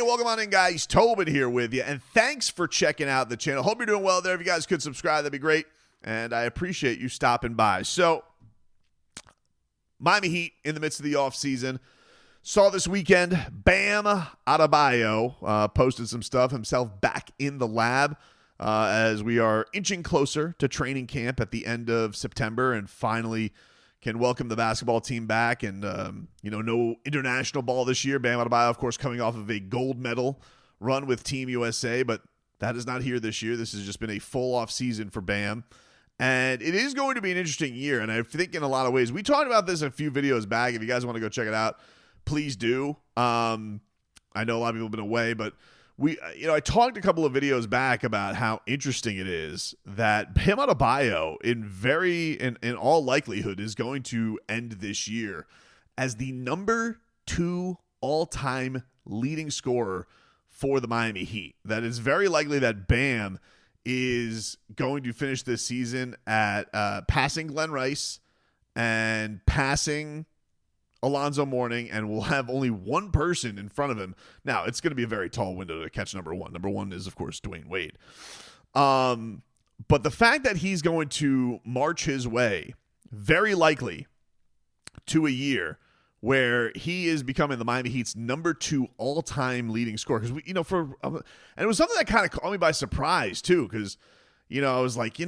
welcome on in, guys. Tobin here with you, and thanks for checking out the channel. Hope you're doing well there. If you guys could subscribe, that'd be great, and I appreciate you stopping by. So, Miami Heat in the midst of the offseason. Saw this weekend, Bam Adebayo posted some stuff himself back in the lab as we are inching closer to training camp at the end of September and finally can welcome the basketball team back. And, no international ball this year. Bam Adebayo, of course, coming off of a gold medal run with Team USA, but that is not here this year. This has just been a full off season for Bam. And it is going to be an interesting year. And I think in a lot of ways, we talked about this a few videos back. If you guys want to go check it out, please do. I know a lot of people have been away, but I talked a couple of videos back about how interesting it is that Bam Adebayo, in all likelihood, is going to end this year as the number 2 all-time leading scorer for the Miami Heat. That is very likely that Bam is going to finish this season at passing Glenn Rice and passing Alonzo Mourning, and will have only one person in front of him. Now, it's going to be a very tall window to catch number 1. Number 1 is, of course, Dwayne Wade. But the fact that he's going to march his way, very likely, to a year where he is becoming the Miami Heat's number 2 all-time leading scorer. Because and it was something that kind of caught me by surprise too. Because I was like,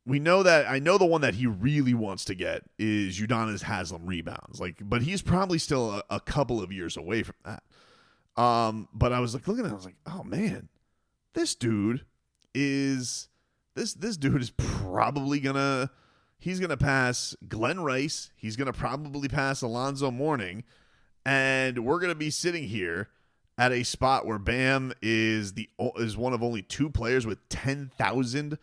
we know that I know the one that he really wants to get is Udonis Haslem rebounds. But he's probably still a couple of years away from that. But I was looking at it, I was like, oh man, this dude is probably he's gonna pass Glenn Rice. He's gonna probably pass Alonzo Mourning, and we're gonna be sitting here at a spot where Bam is one of only 2 players with 10,000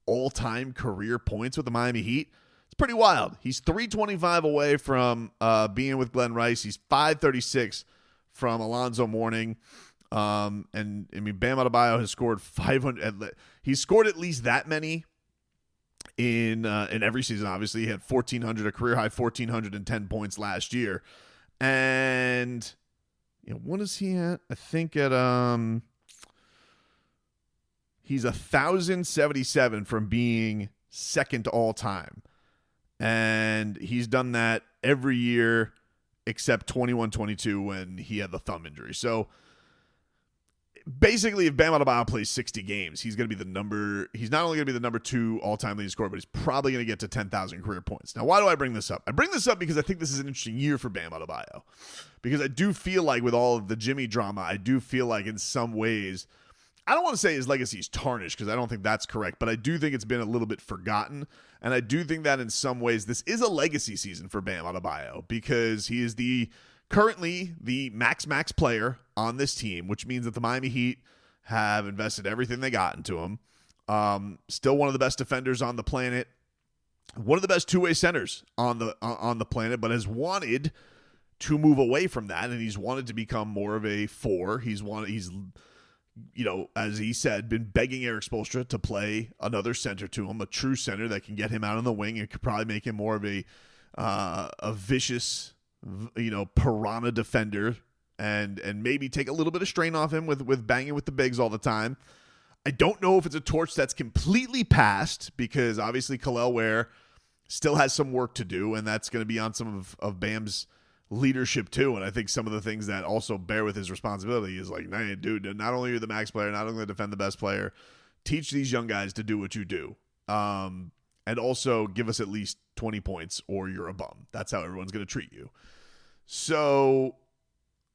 all-time career points with the Miami Heat. It's pretty wild. He's 325 away from being with Glenn Rice. He's 536 from Alonzo Mourning. Bam Adebayo has scored 500. He's scored at least that many in every season. Obviously, he had 1,400, a career high 1,410 points last year. And what is he at? I think at he's 1,077 from being second all time. And he's done that every year except 21-22 when he had the thumb injury. So basically, if Bam Adebayo plays 60 games, he's not only going to be the number 2 all-time leading scorer, but he's probably going to get to 10,000 career points. Now, why do I bring this up? I bring this up because I think this is an interesting year for Bam Adebayo. Because I do feel like with all of the Jimmy drama, I do feel like in some ways, I don't want to say his legacy is tarnished because I don't think that's correct, but I do think it's been a little bit forgotten. And I do think that in some ways this is a legacy season for Bam Adebayo because he is currently the max player on this team, which means that the Miami Heat have invested everything they got into him. Still one of the best defenders on the planet, one of the best two-way centers on the planet, but has wanted to move away from that, and he's wanted to become more of a 4. He's as he said, been begging Eric Spoelstra to play another center to him, a true center that can get him out on the wing and could probably make him more of a vicious, piranha defender and maybe take a little bit of strain off him with banging with the bigs all the time. I don't know if it's a torch that's completely passed because obviously Kel'el Ware still has some work to do, and that's going to be on some of Bam's leadership too. And I think some of the things that also bear with his responsibility is like, nah, dude, not only are you the max player, not only to defend the best player, teach these young guys to do what you do. And also give us at least 20 points or you're a bum. That's how everyone's going to treat you. So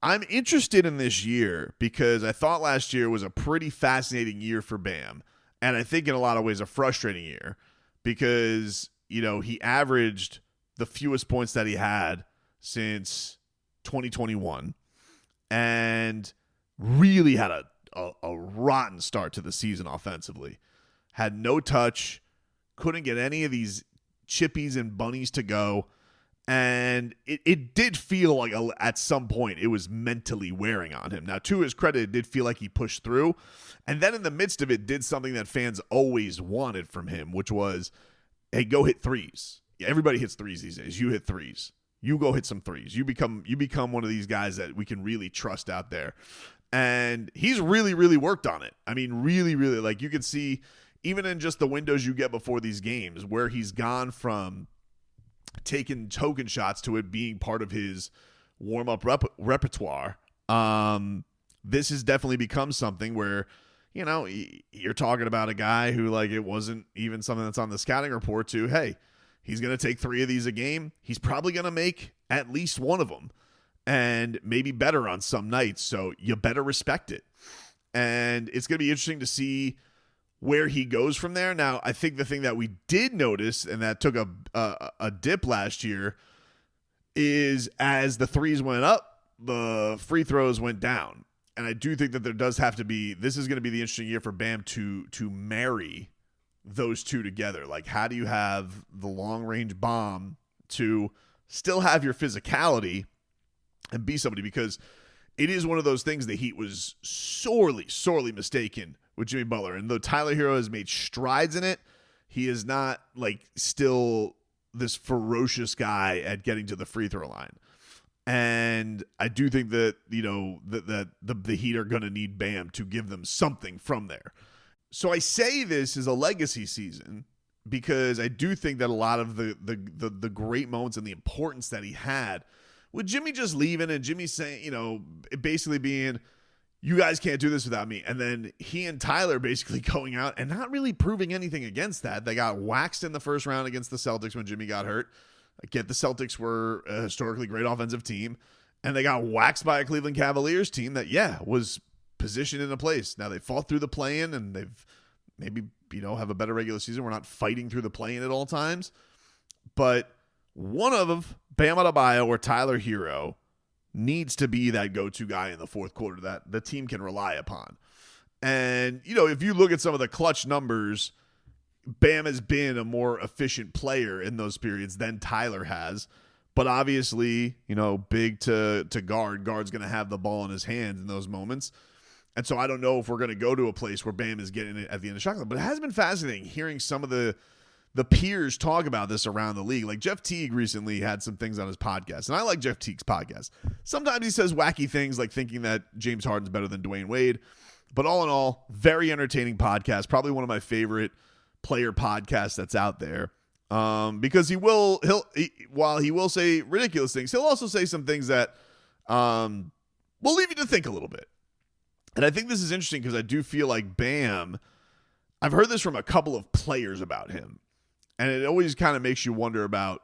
I'm interested in this year because I thought last year was a pretty fascinating year for Bam. And I think in a lot of ways a frustrating year because, he averaged the fewest points that he had since 2021 and really had a rotten start to the season offensively. Had no touch, couldn't get any of these chippies and bunnies to go, and it did feel like at some point it was mentally wearing on him. Now, to his credit, it did feel like he pushed through, and then in the midst of it did something that fans always wanted from him, which was, hey, go hit threes. Everybody hits threes these days. You hit threes. You go hit some threes. You become one of these guys that we can really trust out there. And he's really, really worked on it. I mean, really, really, like you can see even in just the windows you get before these games where he's gone from taking token shots to it being part of his warm-up repertoire. This has definitely become something where, you know, you're talking about a guy who, like, it wasn't even something that's on the scouting report to, hey, he's going to take 3 of these a game. He's probably going to make at least one of them and maybe better on some nights. So you better respect it. And it's going to be interesting to see where he goes from there. Now, I think the thing that we did notice and that took a dip last year is as the threes went up, the free throws went down. And I do think that there does have to be, this is going to be the interesting year for Bam to marry those two together. Like, how do you have the long-range bomb to still have your physicality and be somebody? Because it is one of those things the Heat was sorely mistaken with Jimmy Butler. And though Tyler Hero has made strides in it, he is not, like, still this ferocious guy at getting to the free throw line. And I do think that, you know, that the Heat are going to need Bam to give them something from there. So I say this is a legacy season because I do think that a lot of the great moments and the importance that he had with Jimmy just leaving and Jimmy saying, you know, basically being, you guys can't do this without me. And then he and Tyler basically going out and not really proving anything against that. They got waxed in the first round against the Celtics when Jimmy got hurt. The Celtics were a historically great offensive team, and they got waxed by a Cleveland Cavaliers team that, was positioned in a place. Now, they fought through the play-in, and they've maybe, you know, have a better regular season. We're not fighting through the play-in at all times. But one of Bam Adebayo or Tyler Hero needs to be that go-to guy in the fourth quarter that the team can rely upon. And, you know, if you look at some of the clutch numbers, Bam has been a more efficient player in those periods than Tyler has. But obviously, you know, big to guard. Guard's going to have the ball in his hands in those moments. And so I don't know if we're going to go to a place where Bam is getting it at the end of the shot clock. But it has been fascinating hearing some of the peers talk about this around the league. Like Jeff Teague recently had some things on his podcast. And I like Jeff Teague's podcast. Sometimes he says wacky things like thinking that James Harden's better than Dwayne Wade. But all in all, very entertaining podcast. Probably one of my favorite player podcast that's out there, because while he will say ridiculous things, he'll also say some things that will leave you to think a little bit. And I think this is interesting because I do feel like Bam, I've heard this from a couple of players about him, and it always kind of makes you wonder about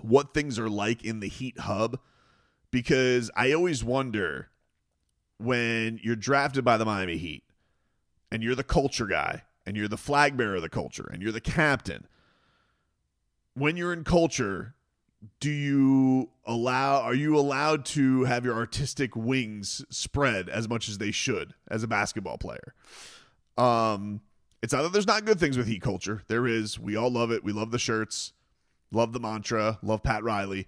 what things are like in the Heat hub, because I always wonder when you're drafted by the Miami Heat and you're the culture guy and you're the flag bearer of the culture, and you're the captain. When you're in culture, are you allowed to have your artistic wings spread as much as they should as a basketball player? It's not that there's not good things with Heat culture. There is. We all love it. We love the shirts, love the mantra, love Pat Riley.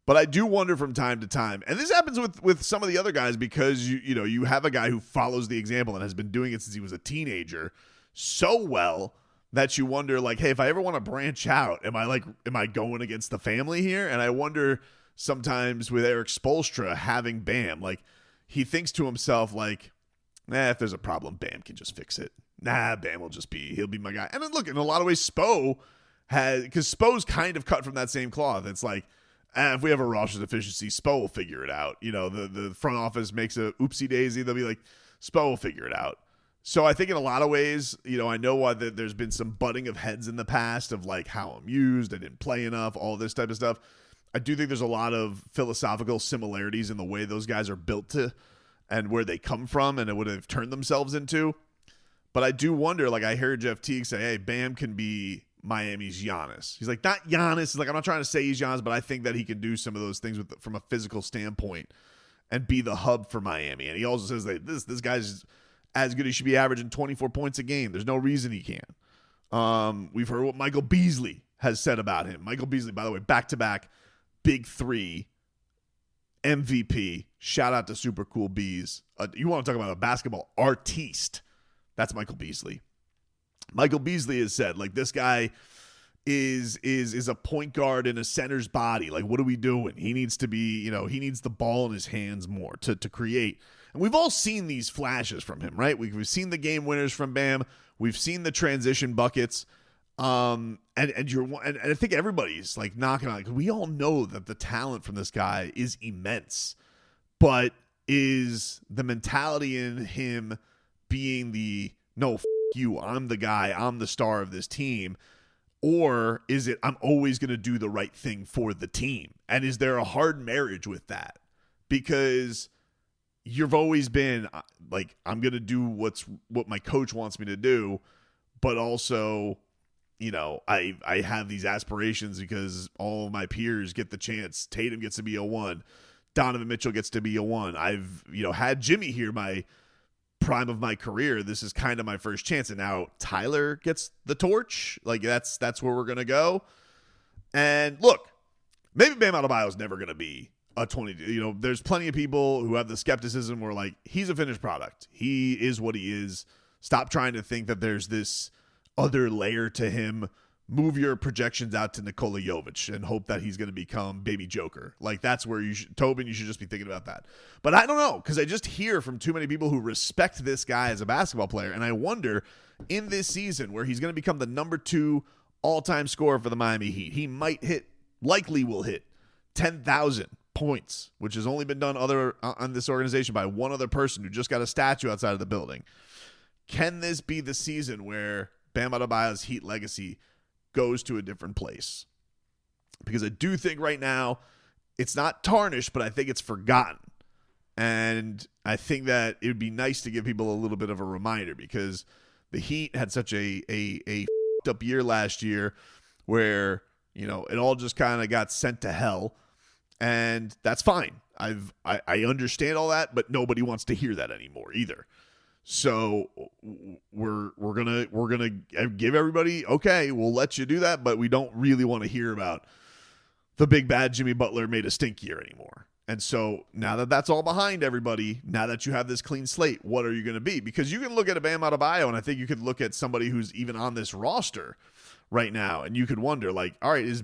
But I do wonder from time to time, and this happens with some of the other guys because you have a guy who follows the example and has been doing it since he was a teenager so well that you wonder, like, hey, if I ever want to branch out, am I going against the family here? And I wonder sometimes with Eric Spoelstra having Bam, like, he thinks to himself, like, if there's a problem, Bam can just fix it. Bam he'll be my guy. And then look, in a lot of ways, because Spo's kind of cut from that same cloth. It's like, if we have a roster deficiency, Spo will figure it out. You know, the front office makes a oopsie daisy. They'll be like, Spo will figure it out. So I think in a lot of ways, you know, I know why there's been some butting of heads in the past of like how I'm used, I didn't play enough, all this type of stuff. I do think there's a lot of philosophical similarities in the way those guys are built to and where they come from and what they've turned themselves into. But I do wonder, like I heard Jeff Teague say, hey, Bam can be Miami's Giannis. He's like, not Giannis. He's like, I'm not trying to say he's Giannis, but I think that he can do some of those things from a physical standpoint and be the hub for Miami. And he also says that this guy's as good as he should be averaging 24 points a game. There's no reason he can't. We've heard what Michael Beasley has said about him. Michael Beasley, by the way, back-to-back Big Three MVP. Shout out to Super Cool Bees. You want to talk about a basketball artiste. That's Michael Beasley. Michael Beasley has said, like, this guy is a point guard in a center's body. Like, what are we doing? He needs to be, he needs the ball in his hands more to create. And we've all seen these flashes from him, right? We've seen the game winners from Bam. We've seen the transition buckets. And I think everybody's like knocking on it. We all know that the talent from this guy is immense, but is the mentality in him being no, you, I'm the guy, I'm the star of this team, or is it I'm always going to do the right thing for the team? And is there a hard marriage with that? Because you've always been like, I'm going to do what my coach wants me to do, but also, I have these aspirations because all of my peers get the chance. Tatum gets to be a 1. Donovan Mitchell gets to be a 1. I've, had Jimmy here my prime of my career. This is kind of my first chance. And now Tyler gets the torch. Like, that's where we're going to go. And look, maybe Bam Adebayo is never going to be a 20. There's plenty of people who have the skepticism where, like, he's a finished product. He is what he is. Stop trying to think that there's this other layer to him. Move your projections out to Nikola Jovic and hope that he's going to become baby Joker. Like, that's where Tobin, you should just be thinking about that. But I don't know, because I just hear from too many people who respect this guy as a basketball player, and I wonder, in this season where he's going to become the number 2 all-time scorer for the Miami Heat, he likely will hit 10,000 points, which has only been done on this organization by one other person who just got a statue outside of the building. Can this be the season where Bam Adebayo's Heat legacy goes to a different place? Because I do think right now it's not tarnished, but I think it's forgotten. And I think that it would be nice to give people a little bit of a reminder, because the Heat had such a up year last year where, it all just kind of got sent to hell, and that's fine. I understand all that, but nobody wants to hear that anymore either. So we're gonna give everybody, okay, we'll let you do that, but we don't really want to hear about the big bad Jimmy Butler made a stink year anymore. And so now that that's all behind everybody, now that you have this clean slate, what are you going to be? Because you can look at a Bam Adebayo, and I think you could look at somebody who's even on this roster right now, and you could wonder, like, all right, is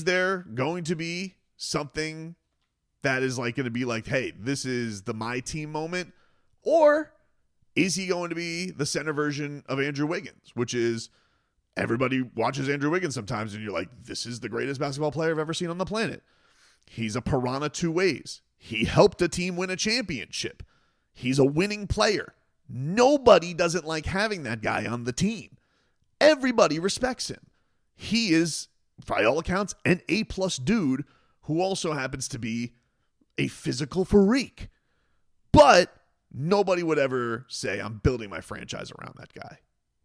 there going to be something that is like going to be like, hey, this is the my team moment? Or is he going to be the center version of Andrew Wiggins, which is everybody watches Andrew Wiggins sometimes and you're like, this is the greatest basketball player I've ever seen on the planet. He's a piranha 2 ways. He helped a team win a championship. He's a winning player. Nobody doesn't like having that guy on the team. Everybody respects him. He is, by all accounts, an A-plus dude who also happens to be a physical freak. But nobody would ever say, I'm building my franchise around that guy.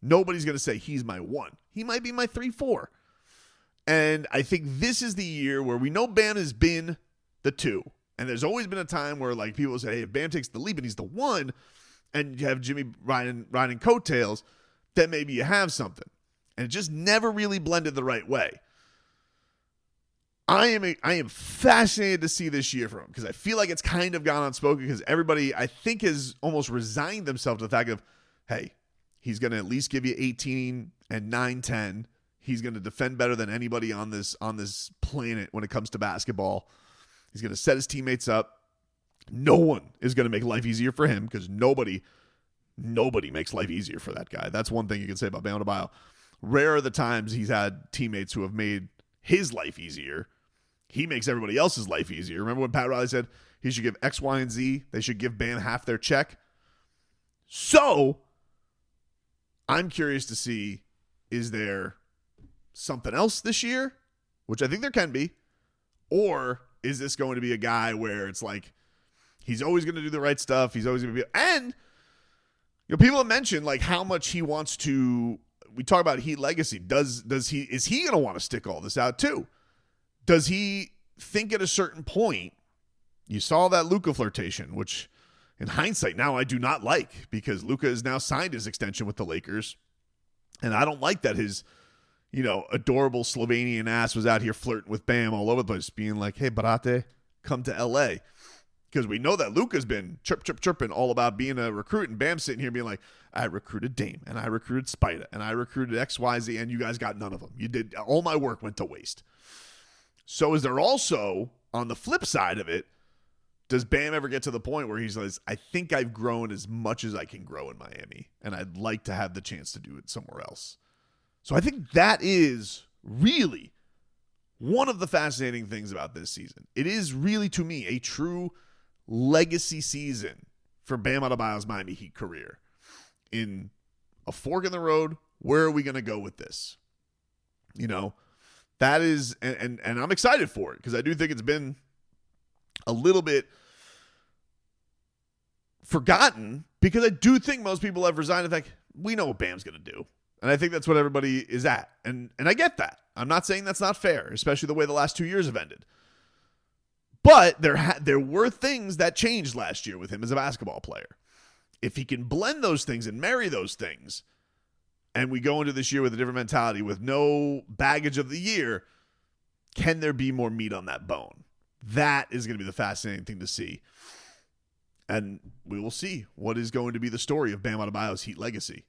Nobody's going to say he's my 1. He might be my 3-4. And I think this is the year where we know Bam has been the 2. And there's always been a time where, like, people say, hey, if Bam takes the leap and he's the 1, and you have Jimmy riding coattails, then maybe you have something. And it just never really blended the right way. I am fascinated to see this year from him, because I feel like it's kind of gone unspoken, because everybody, I think, has almost resigned themselves to the fact of, hey, he's going to at least give you 18 and 9-10. He's going to defend better than anybody on this planet when it comes to basketball. He's going to set his teammates up. No one is going to make life easier for him, because nobody makes life easier for that guy. That's one thing you can say about Bam Adebayo. Rare are the times he's had teammates who have made his life easier. He makes everybody else's life easier. Remember when Pat Riley said he should give X, Y, and Z? They should give Bam half their check. So I'm curious to see, is there something else this year? Which I think there can be. Or is this going to be a guy where it's like, he's always going to do the right stuff. He's always going to be, and people have mentioned like how much he wants to. We talk about Heat legacy. Is he going to want to stick all this out too? Does he think at a certain point? You saw that Luka flirtation, which in hindsight now I do not like, because Luka has now signed his extension with the Lakers, and I don't like that his adorable Slovenian ass was out here flirting with Bam all over the place, being like, hey, Barate, come to LA. Because we know that Luka's been chirping all about being a recruit, and Bam's sitting here being like, I recruited Dame, and I recruited Spida, and I recruited XYZ, and you guys got none of them. You did, all my work went to waste. So is there also, on the flip side of it, does Bam ever get to the point where he's like, I think I've grown as much as I can grow in Miami, and I'd like to have the chance to do it somewhere else? So I think that is really one of the fascinating things about this season. It is really, to me, a true legacy season for Bam Adebayo's Miami Heat career. In a fork in the road, where are we going to go with this? You know, that is, and I'm excited for it because I do think it's been a little bit forgotten, because I do think most people have resigned. In fact, we know what Bam's going to do. And I think that's what everybody is at. And I get that. I'm not saying that's not fair, especially the way the last 2 years have ended. But there were things that changed last year with him as a basketball player. If he can blend those things and marry those things, and we go into this year with a different mentality, with no baggage of the year, can there be more meat on that bone? That is going to be the fascinating thing to see. And we will see what is going to be the story of Bam Adebayo's Heat legacy.